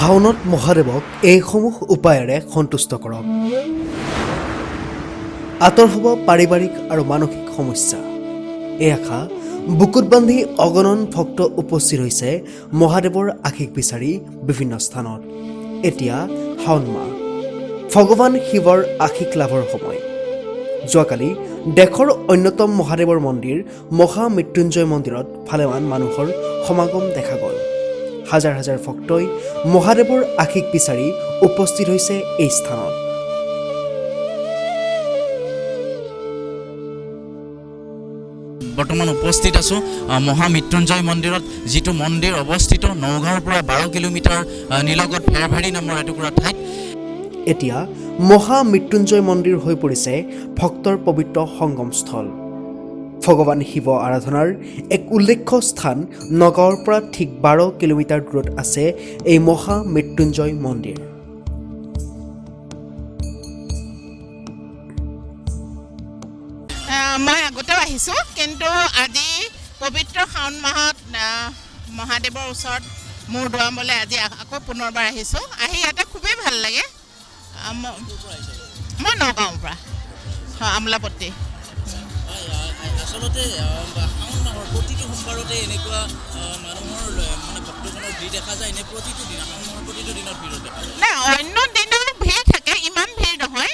শাওনত মহাদেৱক এইসমূহ উপায়েৰে সন্তুষ্ট কৰক। আঁতৰ হ'ব পাৰিবাৰিক আৰু মানসিক সমস্যা। এই আশা বুকুত বান্ধি অগণন ভক্ত উপস্থিত হৈছে মহাদেৱৰ আশীষ বিচাৰি বিভিন্ন স্থানত। এতিয়া শাওন মাহ, ভগৱান শিৱৰ আশীষ লাভৰ সময়। যোৱাকালি দেশৰ অন্যতম মহাদেৱৰ মন্দিৰ মহামৃত্যুঞ্জয় মন্দিৰত ভালেমান মানুহৰ সমাগম দেখা গ'ল। হাজাৰ হাজাৰ ভক্তই মহাদেৱৰ আশীষ বিচাৰি উপস্থিত হৈছে এই স্থানত। বৰ্তমান উপস্থিত আছোঁ মহামৃত্যুঞ্জয় মন্দিৰত, যিটো মন্দিৰ অৱস্থিত নগাঁৱৰ পৰা 12 কিলোমিটাৰ নিলগত ভেৰভেৰী নামৰ এটুকুৰা ঠাইত। এতিয়া মহামৃত্যুঞ্জয় মন্দিৰ হৈ পৰিছে ভক্তৰ পবিত্ৰ সংগমস্থল। ভগৱান শিৱ আৰাধনাৰ এক উল্লেখ্য স্থান নগাঁৱৰ পৰা ঠিক 12 কিলোমিটাৰ দূৰত আছে এই মহামৃত্যুঞ্জয় মন্দিৰ। মই আগতেও আহিছোঁ, কিন্তু আজি পবিত্ৰ শাওন মাহত মহাদেৱৰ ওচৰত মূৰ দোৱাবলৈ আজি আকৌ পুনৰবাৰ আহিছোঁ। আহি ইয়াতে খুবেই ভাল লাগে। মই নগাঁৱৰ পৰা, আমোলাপট্টি। আচলতে শাওন মাহৰ প্ৰতিটো সোমবাৰতে এনেকুৱা মানুহৰ মানে ভক্তজনৰ ভিৰ দেখা যায়। এনে প্ৰতিটো দিন শাওন মাহৰ প্ৰতিটো দিনত ভিৰ দেখা যায়। নাই, অন্য দিনৰো ভিৰ থাকে, ইমান ভিৰ নহয়,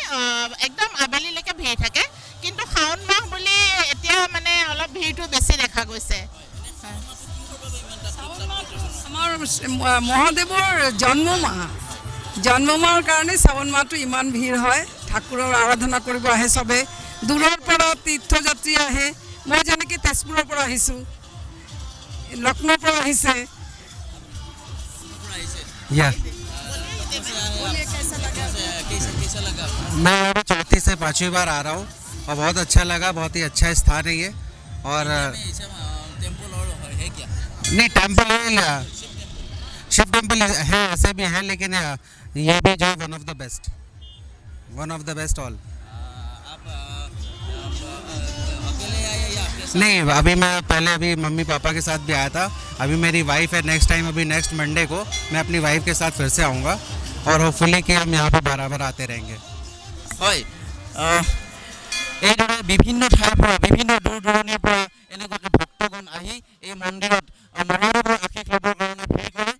একদম আবেলিলৈকে ভিৰ থাকে। কিন্তু শাওন মাহ বুলি এতিয়া মানে অলপ ভিৰটো বেছি দেখা গৈছে। আমাৰ মহাদেৱৰ জন্ম মাহৰ কাৰণে শাওন মাহটো ইমান ভিৰ হয়। ঠাকুৰৰ আৰাধনা কৰিব আহে চবে, দূৰৰ পৰা তীৰ্থযাত্ৰী আহে। মই যেনেকৈ তেজপুৰৰ পৰা আহিছোঁ, লক্ষ্ণৌৰ পৰা আহিছে। मैं अभी चौथी से 5वीं बार आ रहा हूँ और बहुत अच्छा लगा। बहुत ही अच्छा स्थान है ये। और टेम्पल और है क्या? नहीं, टेम्पल शिव टेम्पल है, ऐसे भी हैं, लेकिन ये भी जो one of the best all. आप अकेले आए या आपके साथ? नहीं, अभी मैं पहले अभी मम्मी पापा के साथ भी आया था। अभी मेरी वाइफ है। नेक्स्ट टाइम अभी नेक्स्ट मंडे को मैं अपनी वाइफ के साथ फिर से आऊँगा और होपफुली कि हम यहाँ पे बराबर आते रहेंगे। হয়, এইদৰে বিভিন্ন ঠাইৰ পৰা, বিভিন্ন দূৰ দূৰণিৰ পৰা এনেকুৱাকৈ ভক্তগণ আহি এই মন্দিৰত মহাদেৱৰ আশীষ ল'বৰ কাৰণে ভিৰ কৰে।